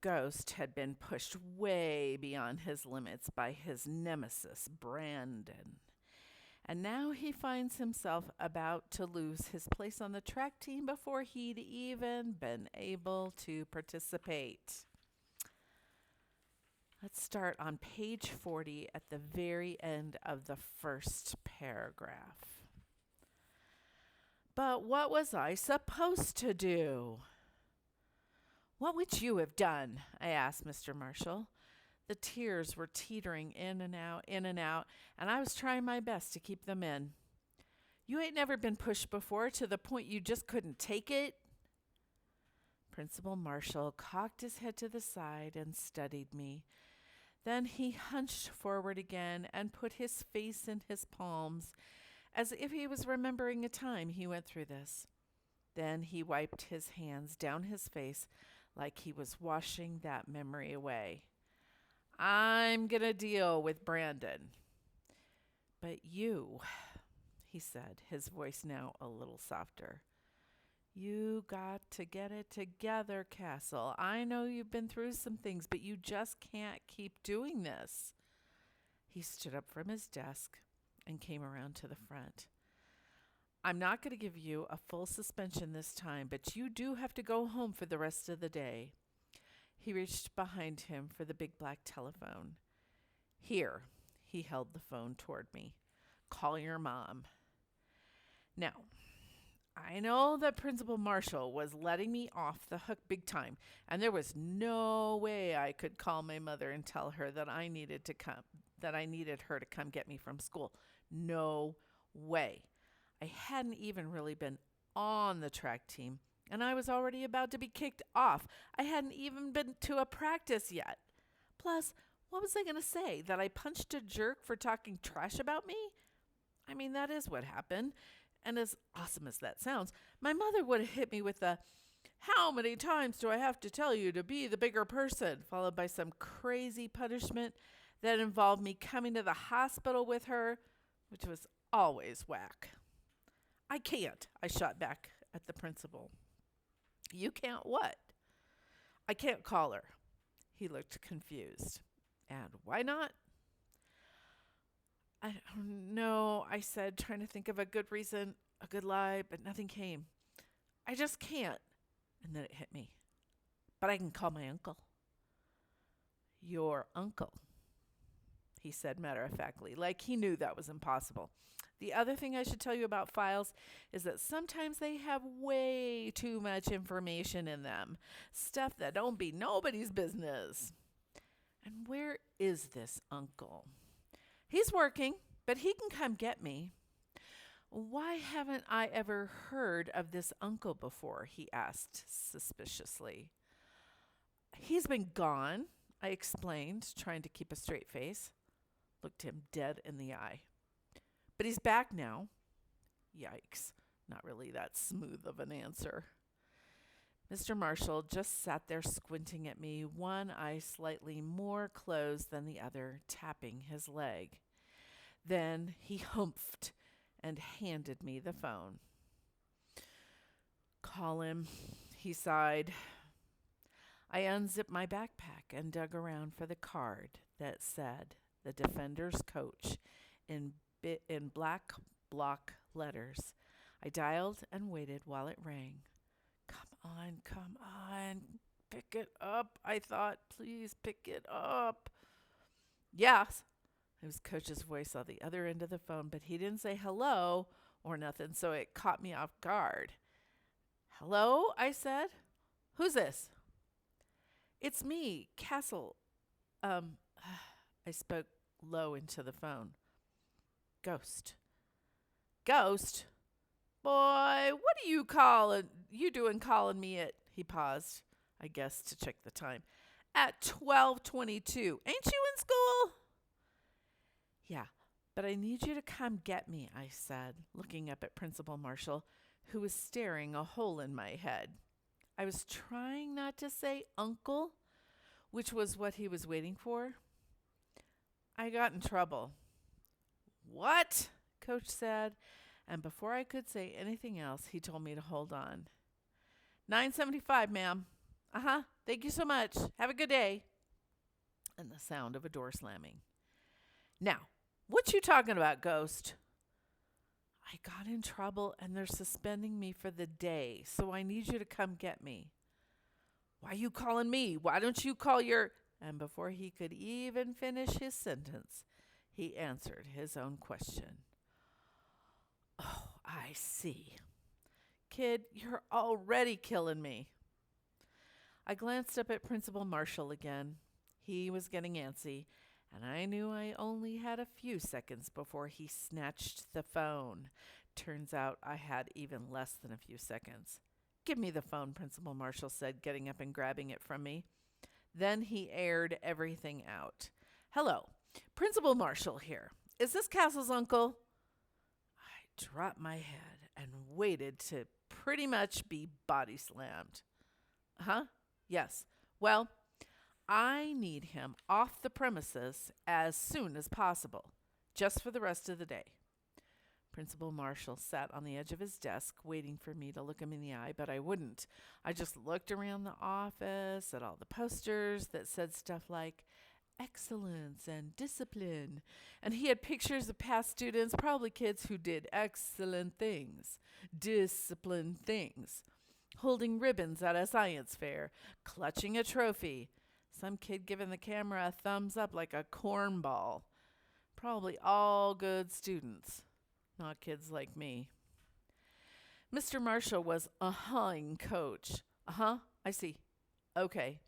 Ghost had been pushed way beyond his limits by his nemesis, Brandon. And now he finds himself about to lose his place on the track team before he'd even been able to participate. Let's start on page 40 at the very end of the first paragraph. But what was I supposed to do? What would you have done? I asked Mr. Marshall. The tears were teetering in and out, and I was trying my best to keep them in. You ain't never been pushed before to the point you just couldn't take it? Principal Marshall cocked his head to the side and studied me. Then he hunched forward again and put his face in his palms, as if he was remembering a time he went through this. Then he wiped his hands down his face like he was washing that memory away. I'm going to deal with Brandon. But you, he said, his voice now a little softer. You got to get it together, Castle. I know you've been through some things, but you just can't keep doing this. He stood up from his desk and came around to the front. I'm not going to give you a full suspension this time, but you do have to go home for the rest of the day. He reached behind him for the big black telephone. Here, he held the phone toward me. Call your mom. Now, I know that Principal Marshall was letting me off the hook big time, and there was no way I could call my mother and tell her that I needed her to come get me from school. No way. I hadn't even really been on the track team, and I was already about to be kicked off. I hadn't even been to a practice yet. Plus, what was I going to say? That I punched a jerk for talking trash about me? I mean, that is what happened. And as awesome as that sounds, my mother would have hit me with the, "How many times do I have to tell you to be the bigger person?" followed by some crazy punishment that involved me coming to the hospital with her, which was always whack. I can't, I shot back at the principal. You can't what? I can't call her. He looked confused. And why not? I don't know, I said, trying to think of a good reason, a good lie, but nothing came. I just can't. And then it hit me. But I can call my uncle. Your uncle, he said matter-of-factly, like he knew that was impossible. The other thing I should tell you about files is that sometimes they have way too much information in them. Stuff that don't be nobody's business. And where is this uncle? He's working, but he can come get me. Why haven't I ever heard of this uncle before? He asked suspiciously. He's been gone, I explained, trying to keep a straight face. Looked him dead in the eye. But he's back now. Yikes, not really that smooth of an answer. Mr. Marshall just sat there squinting at me, one eye slightly more closed than the other, tapping his leg. Then he humphed and handed me the phone. Call him, he sighed. I unzipped my backpack and dug around for the card that said the Defender's Coach in black block letters. I dialed and waited while it rang. Come on, pick it up, I thought. Please pick it up. Yes. It was Coach's voice on the other end of the phone, but he didn't say hello or nothing, so it caught me off guard. Hello, I said. Who's this? It's me, Castle. I spoke low into the phone. Ghost. Ghost? Boy, what are you doing calling me at, he paused, I guess to check the time, at 12:22. Ain't you in school? Yeah, but I need you to come get me, I said, looking up at Principal Marshall, who was staring a hole in my head. I was trying not to say uncle, which was what he was waiting for. I got in trouble. What? Coach said, and before I could say anything else, he told me to hold on. 975, ma'am. Uh-huh. Thank you so much. Have a good day. And the sound of a door slamming. Now, what you talking about, Ghost? I got in trouble and they're suspending me for the day, so I need you to come get me. Why you calling me? Why don't you call your... And before he could even finish his sentence, he answered his own question. Oh, I see. Kid, you're already killing me. I glanced up at Principal Marshall again. He was getting antsy, and I knew I only had a few seconds before he snatched the phone. Turns out I had even less than a few seconds. Give me the phone, Principal Marshall said, getting up and grabbing it from me. Then he aired everything out. Hello, Principal Marshall here. Is this Castle's uncle? I dropped my head and waited to pretty much be body slammed. Huh? Yes. Well, I need him off the premises as soon as possible, just for the rest of the day. Principal Marshall sat on the edge of his desk waiting for me to look him in the eye, but I wouldn't. I just looked around the office at all the posters that said stuff like excellence and discipline. And he had pictures of past students, probably kids who did excellent things, disciplined things, holding ribbons at a science fair, clutching a trophy, some kid giving the camera a thumbs up like a cornball. Probably all good students. Not kids like me. Mr. Marshall was uh-huhing Coach. Uh-huh, I see. Okay.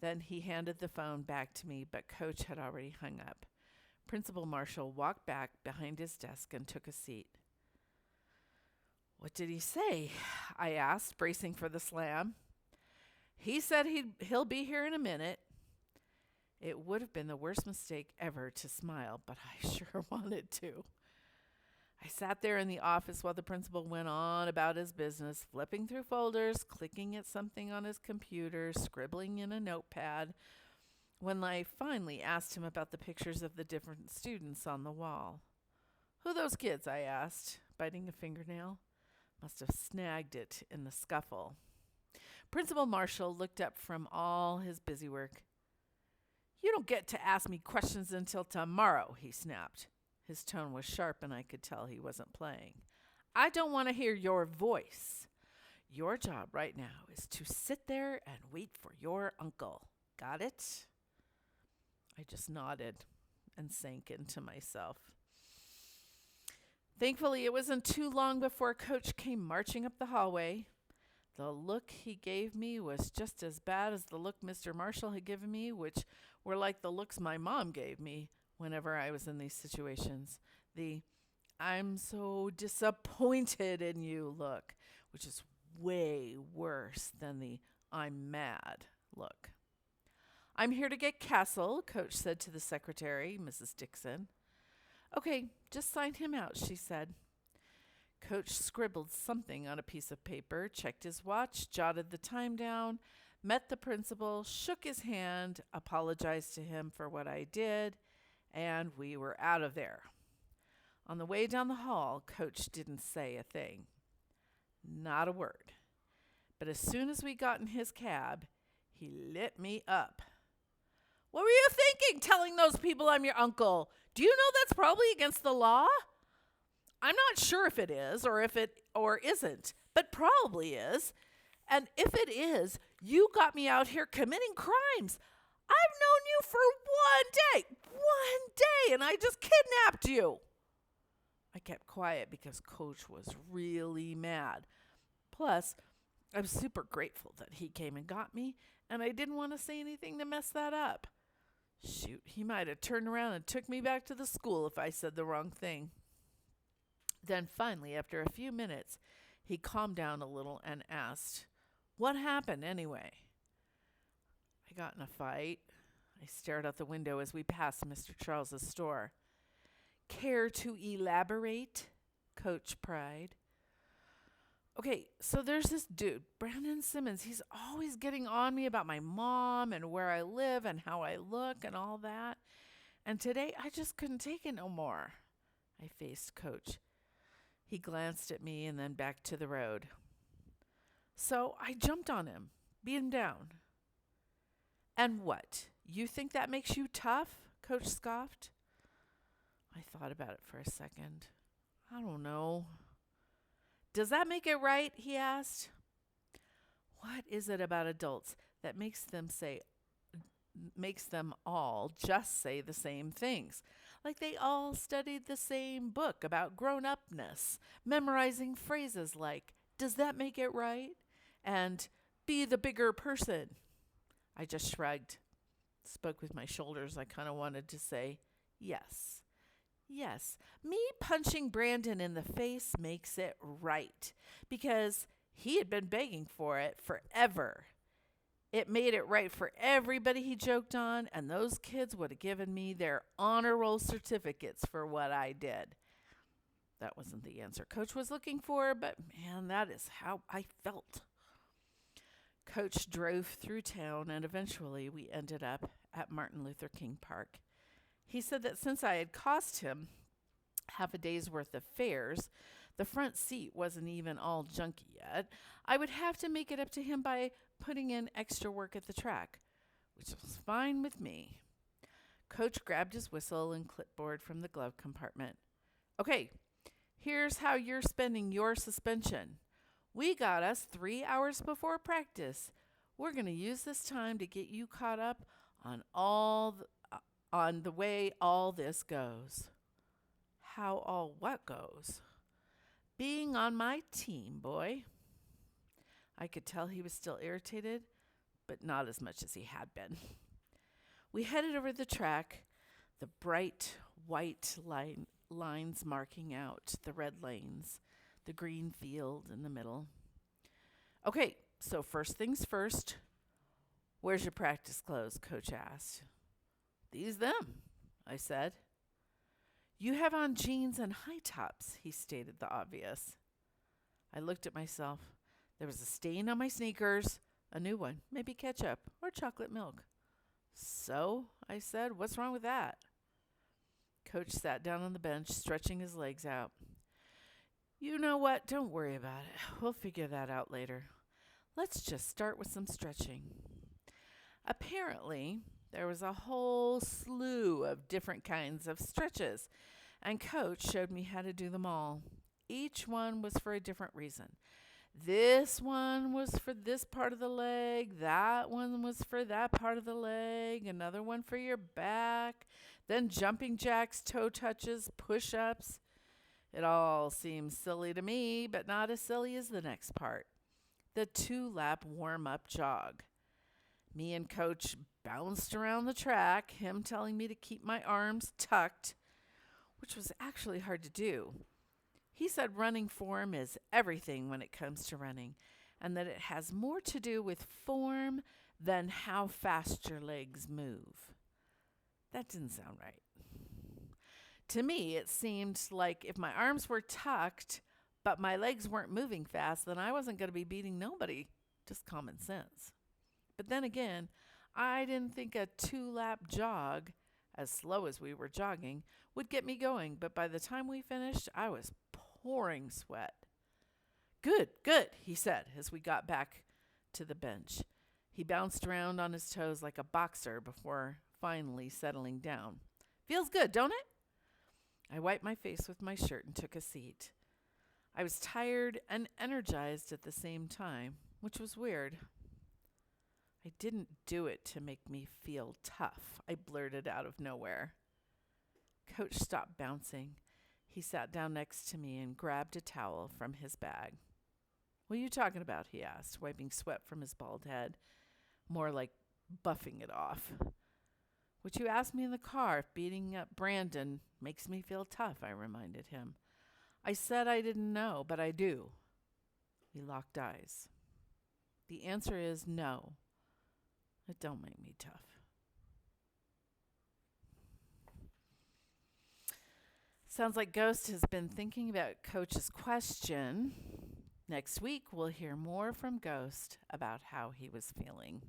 Then he handed the phone back to me, but Coach had already hung up. Principal Marshall walked back behind his desk and took a seat. What did he say? I asked, bracing for the slam. He said he'll be here in a minute. It would have been the worst mistake ever to smile, but I sure wanted to. I sat there in the office while the principal went on about his business, flipping through folders, clicking at something on his computer, scribbling in a notepad, when I finally asked him about the pictures of the different students on the wall. Who those kids? I asked, biting a fingernail. Must have snagged it in the scuffle. Principal Marshall looked up from all his busy work. You don't get to ask me questions until tomorrow, he snapped. His tone was sharp, and I could tell he wasn't playing. I don't want to hear your voice. Your job right now is to sit there and wait for your uncle. Got it? I just nodded and sank into myself. Thankfully, it wasn't too long before Coach came marching up the hallway. The look he gave me was just as bad as the look Mr. Marshall had given me, which were like the looks my mom gave me whenever I was in these situations. The I'm so disappointed in you look, which is way worse than the I'm mad look. I'm here to get Castle, Coach said to the secretary, Mrs. Dixon. Okay, just sign him out, she said. Coach scribbled something on a piece of paper, checked his watch, jotted the time down, met the principal, shook his hand, apologized to him for what I did, and we were out of there. On the way down the hall, Coach didn't say a thing. Not a word. But as soon as we got in his cab, he lit me up. What were you thinking, telling those people I'm your uncle? Do you know that's probably against the law? I'm not sure if it is or isn't, but probably is. And if it is, you got me out here committing crimes. I've known you for one day, and I just kidnapped you. I kept quiet because Coach was really mad. Plus, I was super grateful that he came and got me, and I didn't want to say anything to mess that up. Shoot, he might have turned around and took me back to the school if I said the wrong thing. Then finally, after a few minutes, he calmed down a little and asked, What happened anyway? I got in a fight. I stared out the window as we passed Mr. Charles's store. Care to elaborate? Coach pried. Okay, so there's this dude, Brandon Simmons. He's always getting on me about my mom and where I live and how I look and all that. And today I just couldn't take it no more. I faced Coach. He glanced at me and then back to the road. So I jumped on him, beat him down. And what? You think that makes you tough? Coach scoffed. I thought about it for a second. I don't know. Does that make it right? He asked. What is it about adults that makes them all just say the same things? Like they all studied the same book about grown-upness, memorizing phrases like, "Does that make it right?" and "be the bigger person." I just shrugged, spoke with my shoulders. I kind of wanted to say, yes. Yes, me punching Brandon in the face makes it right because he had been begging for it forever. It made it right for everybody he joked on, and those kids would have given me their honor roll certificates for what I did. That wasn't the answer Coach was looking for, but man, that is how I felt. Coach drove through town, and eventually we ended up at Martin Luther King Park. He said that since I had cost him half a day's worth of fares, the front seat wasn't even all junky yet, I would have to make it up to him by putting in extra work at the track, which was fine with me. Coach grabbed his whistle and clipboard from the glove compartment. Okay, here's how you're spending your suspension. We got us 3 hours before practice. We're going to use this time to get you caught up on the way all this goes. How all what goes? Being on my team, boy. I could tell he was still irritated, but not as much as he had been. We headed over the track, the bright white lines marking out the red lanes, the green field in the middle. Okay, so first things first. Where's your practice clothes? Coach asked. These them, I said. You have on jeans and high tops, he stated the obvious. I looked at myself. There was a stain on my sneakers, a new one, maybe ketchup or chocolate milk. So, I said, what's wrong with that? Coach sat down on the bench, stretching his legs out. You know what? Don't worry about it. We'll figure that out later. Let's just start with some stretching. Apparently, there was a whole slew of different kinds of stretches, and Coach showed me how to do them all. Each one was for a different reason. This one was for this part of the leg, that one was for that part of the leg, another one for your back, then jumping jacks, toe touches, push-ups. It all seems silly to me, but not as silly as the next part, the 2-lap warm-up jog. Me and Coach bounced around the track, him telling me to keep my arms tucked, which was actually hard to do. He said running form is everything when it comes to running, and that it has more to do with form than how fast your legs move. That didn't sound right. To me, it seemed like if my arms were tucked, but my legs weren't moving fast, then I wasn't going to be beating nobody. Just common sense. But then again, I didn't think a 2-lap jog, as slow as we were jogging, would get me going. But by the time we finished, I was pouring sweat. Good, he said as we got back to the bench. He bounced around on his toes like a boxer before finally settling down. Feels good, don't it? I wiped my face with my shirt and took a seat. I was tired and energized at the same time, which was weird. I didn't do it to make me feel tough, I blurted out of nowhere. Coach stopped bouncing. He sat down next to me and grabbed a towel from his bag. What are you talking about? He asked, wiping sweat from his bald head, more like buffing it off. What you asked me in the car if beating up Brandon makes me feel tough, I reminded him. I said I didn't know, but I do. We locked eyes. The answer is no. It don't make me tough. Sounds like Ghost has been thinking about Coach's question. Next week, we'll hear more from Ghost about how he was feeling.